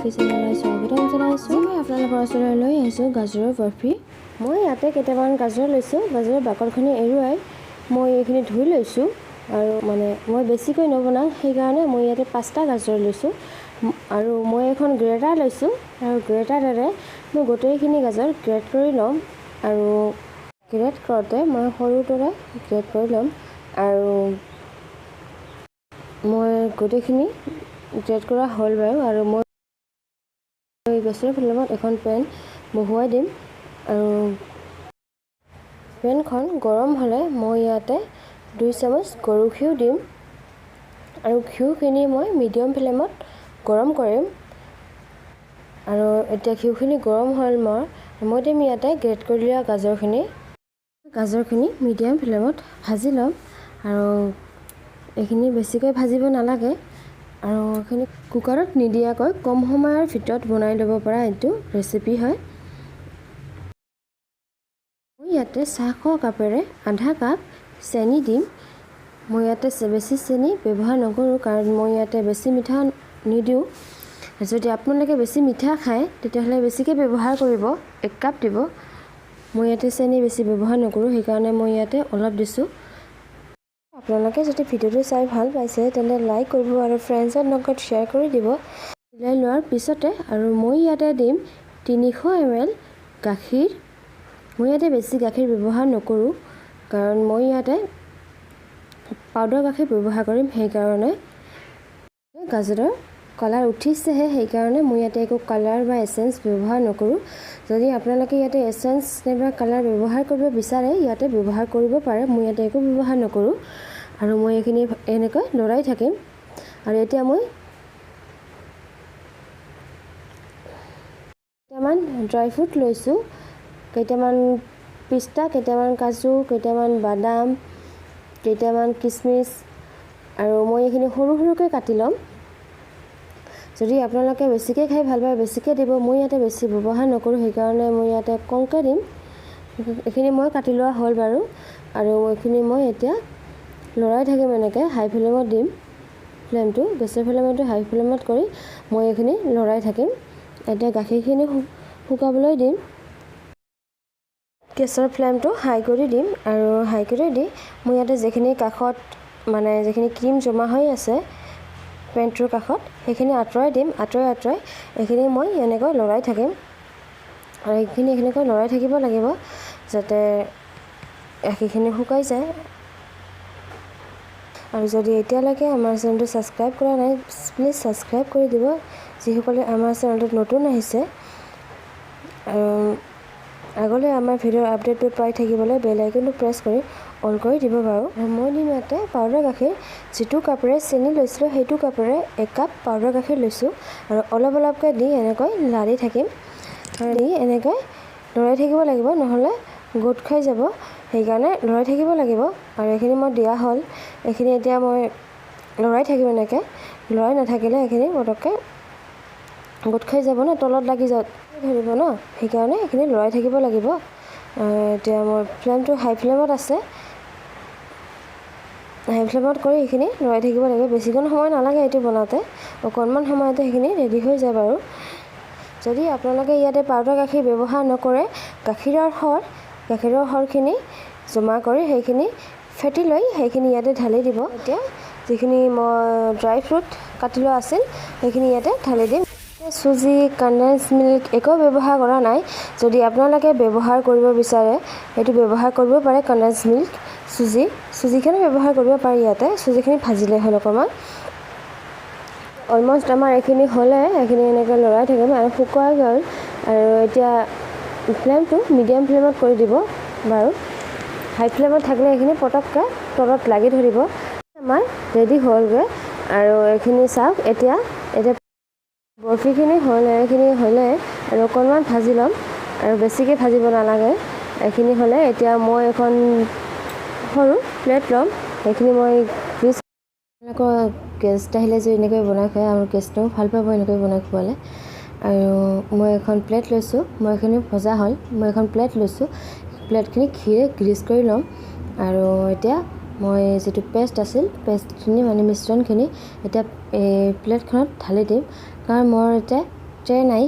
কুকি চেনেললৈ স্বাগতম জনাইছোঁ। মই আপোনালোকৰ ওচৰলৈ লৈ আহিছোঁ গাজৰৰ বৰফি। মই ইয়াতে কেইটামান গাজৰ লৈছোঁ। গাজৰৰ বাকলখিনি এৰুৱাই মই এইখিনি ধুই লৈছোঁ আৰু মই বেছিকৈ নবনাওঁ, সেইকাৰণে মই ইয়াতে 5টা গাজৰ লৈছোঁ আৰু মই এখন গ্ৰেটাৰ লৈছোঁ আৰু গ্ৰেটাৰেৰে মই গোটেইখিনি গাজৰ গ্ৰেট কৰি ল'ম আৰু গ্ৰেট কৰোঁতে মই সৰুৰ দৰে গ্ৰেট কৰি ল'ম আৰু মই গোটেইখিনি গ্ৰেট কৰা হ'ল বাৰু। আৰু মই গেছৰ ফ্লেমত এখন পেন বহুৱাই দিম আৰু পেনখন গৰম হ'লে মই ইয়াতে 2 চামুচ গৰু ঘিউ দিম আৰু ঘিউখিনি মই মিডিয়াম ফ্লেমত গৰম কৰিম। আৰু এতিয়া ঘিউখিনি গৰম হ'ল মই দিম ইয়াতে গ্ৰেট কৰি লোৱা গাজৰখিনি মিডিয়াম ফ্লেমত ভাজি ল'ম আৰু এইখিনি বেছিকৈ ভাজিব নালাগে আৰু এইখিনি কুকাৰত নিদিয়াকৈ কম সময়ৰ ভিতৰত বনাই ল'ব পৰা এইটো ৰেচিপি হয়। মই ইয়াতে চাহ খোৱা কাপেৰে আধা কাপ চেনি দিম। মই ইয়াতে বেছি চেনি ব্যৱহাৰ নকৰোঁ কাৰণ মই ইয়াতে বেছি মিঠা নিদিওঁ। যদি আপোনালোকে বেছি মিঠা খায় তেতিয়াহ'লে বেছিকৈ ব্যৱহাৰ কৰিব, 1 কাপ দিব। মই ইয়াতে চেনি বেছি ব্যৱহাৰ নকৰোঁ, সেইকাৰণে মই ইয়াতে অলপ দিছোঁ। আপোনালোকে যদি ভিডিঅ'টো চাই ভাল পাইছে তেন্তে লাইক কৰিব আৰু ফ্ৰেণ্ডছৰ লগত শ্বেয়াৰ কৰি দিব। মিলাই লোৱাৰ পিছতে আৰু মই ইয়াতে দিম 300 ml গাখীৰ। মই ইয়াতে বেছি গাখীৰ ব্যৱহাৰ নকৰোঁ কাৰণ মই ইয়াতে পাউডাৰ গাখীৰ ব্যৱহাৰ কৰিম, সেইকাৰণে গাজৰৰ কালাৰ উঠিছেহে, সেইকাৰণে মই ইয়াতে একো কালাৰ বা এচেঞ্চ ব্যৱহাৰ নকৰোঁ। যদি আপোনালোকে ইয়াতে এচেঞ্চ নাইবা কালাৰ ব্যৱহাৰ কৰিব বিচাৰে ইয়াতে ব্যৱহাৰ কৰিব পাৰে, মই ইয়াতে একো ব্যৱহাৰ নকৰোঁ। আৰু মই এইখিনি এনেকৈ লৰাই থাকিম আৰু এতিয়া মই কেইটামান ড্ৰাই ফ্ৰুট লৈছোঁ, কেইটামান পিস্তা, কেইটামান কাজু, কেইটামান বাদাম, কেইটামান কিচমিচ আৰু মই এইখিনি সৰু সৰুকৈ কাটি ল'ম। যদি আপোনালোকে বেছিকৈ খাই ভাল পায় বেছিকৈ দিব, মই ইয়াতে বেছি ব্যৱহাৰ নকৰোঁ, সেইকাৰণে মই ইয়াতে কমকৈ দিম। এইখিনি মই কাটি লোৱা হ'ল বাৰু আৰু এইখিনি মই এতিয়া লৰাই থাকিম, এনেকৈ হাই ফ্লেমত দিম। ফ্লেমটো গেছৰ ফ্লেমটো হাই ফ্লেমত কৰি মই এইখিনি লৰাই থাকিম। এতিয়া গাখীৰখিনি শুকাবলৈ দিম। গেছৰ ফ্লেমটো হাই কৰি দিম আৰু হাই কৰি দি মই ইয়াতে যিখিনি কাষত যিখিনি ক্ৰীম জমা হৈ আছে পেনটোৰ কাষত সেইখিনি আঁতৰাই দিম। আঁতৰাই এইখিনি মই এনেকৈ লৰাই থাকিম আৰু এইখিনি এনেকৈ লৰাই থাকিব লাগিব যাতে গাখীৰখিনি শুকাই যায়। আৰু যদি এতিয়ালৈকে আমাৰ চেনেলটো ছাবস্ক্ৰাইব কৰা নাই প্লিজ ছাবস্ক্ৰাইব কৰি দিব, যিসকলে আমাৰ চেনেলটোত নতুন আহিছে। আৰু আগলৈ আমাৰ ভিডিঅ'ৰ আপডেটটো পাই থাকিবলৈ বেল আইকনটো প্ৰেছ কৰি অন কৰি দিব বাৰু। মই দিম ইয়াতে পাউডাৰ গাখীৰ, যিটো কাপেৰে চেনি লৈছিলোঁ সেইটো কাপেৰে 1 কাপ পাউডাৰ গাখীৰ লৈছোঁ আৰু অলপ অলপকৈ দি এনেকৈ লাৰি থাকিম আৰু দি এনেকৈ লৰাই থাকিব লাগিব, নহ'লে গোট খাই যাব, সেইকাৰণে লৰাই থাকিব লাগিব। আৰু এইখিনি মই দিয়া হ'ল, এইখিনি এতিয়া মই লৰাই থাকিম। এনেকৈ লৰাই নাথাকিলে এইখিনি পটককৈ গোট খাই যাব ন, তলত লাগি ধৰিব ন, সেইকাৰণে এইখিনি লৰাই থাকিব লাগিব। এতিয়া মোৰ ফ্লেমটো হাই ফ্লেমত আছে, হাই ফ্লেমত কৰি এইখিনি লৰাই থাকিব লাগিব। বেছিকণ সময় নালাগে এইটো বনাওঁতে, অকণমান সময়তে সেইখিনি ৰেডি হৈ যায় বাৰু। যদি আপোনালোকে ইয়াতে পাউডাৰ গাখীৰ ব্যৱহাৰ নকৰে, গাখীৰৰ সৰখিনি জমা কৰি সেইখিনি ফেটি লৈ সেইখিনি ইয়াতে ঢালি দিব। এতিয়া যিখিনি মই ড্ৰাই ফ্ৰুট কাটি লোৱা আছিল সেইখিনি ইয়াতে ঢালি দিম। চুজি, কণ্ডেন্স মিল্ক একো ব্যৱহাৰ কৰা নাই। যদি আপোনালোকে ব্যৱহাৰ কৰিব বিচাৰে সেইটো ব্যৱহাৰ কৰিব পাৰে, কণ্ডেন্স মিল্ক, চুজিখিনি ব্যৱহাৰ কৰিব পাৰে। ইয়াতে চুজিখিনি ভাজিলে হ'ল অকণমান। অলমষ্ট আমাৰ এইখিনি হ'লে এইখিনি এনেকৈ লৰাই থাকিম আৰু শুকাই গ'ল। আৰু এতিয়া ফ্লেমটো মিডিয়াম ফ্লেমত কৰি দিব বাৰু। হাই ফ্লেমত থাকিলে এইখিনি পটককৈ তলত লাগি ধৰিব। আমাৰ ৰেডি হ'লগৈ আৰু এইখিনি চাওক। এতিয়া বৰফিখিনি এইখিনি হ'লে আৰু অকণমান ভাজি ল'ম আৰু বেছিকৈ ভাজিব নালাগে। এইখিনি হ'লে এতিয়া মই এখন সৰু প্লেট ল'ম, সেইখিনি মই গেষ্ট আহিলে যে এনেকৈ বনাই খুৱাই, আমাৰ গেষ্টেও ভাল পাব এনেকৈ বনাই খোৱালে। আৰু মই এখন প্লেট লৈছোঁ, মই এইখিনি ভজা হ'ল, মই এখন প্লেট লৈছোঁ, প্লেটখিনি ঘিৰে গ্ৰীজ কৰি ল'ম। আৰু এতিয়া মই যিটো পেষ্ট আছিল পেষ্টখিনি মিশ্ৰণখিনি এতিয়া এই প্লেটখনত ঢালি দিম, কাৰণ মই এতিয়া ট্ৰে নাই,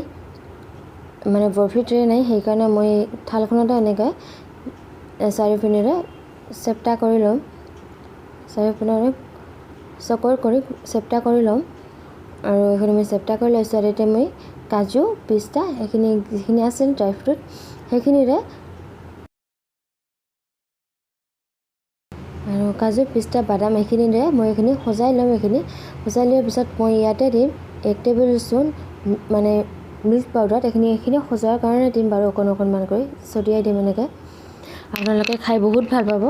মানে বৰফি ট্ৰে নাই, সেইকাৰণে মই থালখনতে এনেকৈ চাৰিওপিনেৰে চেপ্টা কৰি ল'ম, চাৰিওপিনেৰে চকৰ কৰি চেপ্টা কৰি ল'ম। আৰু এইখিনি মই চেপ্টা কৰি লৈছোঁ। আৰু এতিয়া মই কাজু পিস্তা এইখিনি যিখিনি আছিল ড্ৰাই ফ্ৰুট সেইখিনিৰে আৰু কাজু পিস্তা বাদাম এইখিনিৰে মই এইখিনি সজাই ল'ম। এইখিনি সজাই লোৱাৰ পিছত মই ইয়াতে দিম 1 টেবুল স্পুন মানে মিল্ক পাউডাৰ। এইখিনি সজোৱাৰ কাৰণে দিম বাৰু অকণমান কৰি ছটিয়াই দিম এনেকৈ। আপোনালোকে খাই বহুত ভাল পাব,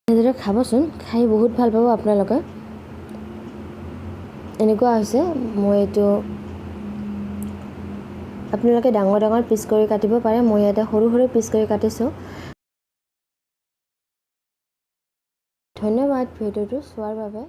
এনেদৰে খাবচোন, খাই বহুত ভাল পাব আপোনালোকে। এনেকুৱা হৈছে। মই এইটো আপোনালোকে ডাঙৰ পিচ কৰি কাটিব পাৰে, মই ইয়াতে সৰু পিচ কৰি কাটিছোঁ। ধন্যবাদ ভিডিঅ'টো চোৱাৰ বাবে।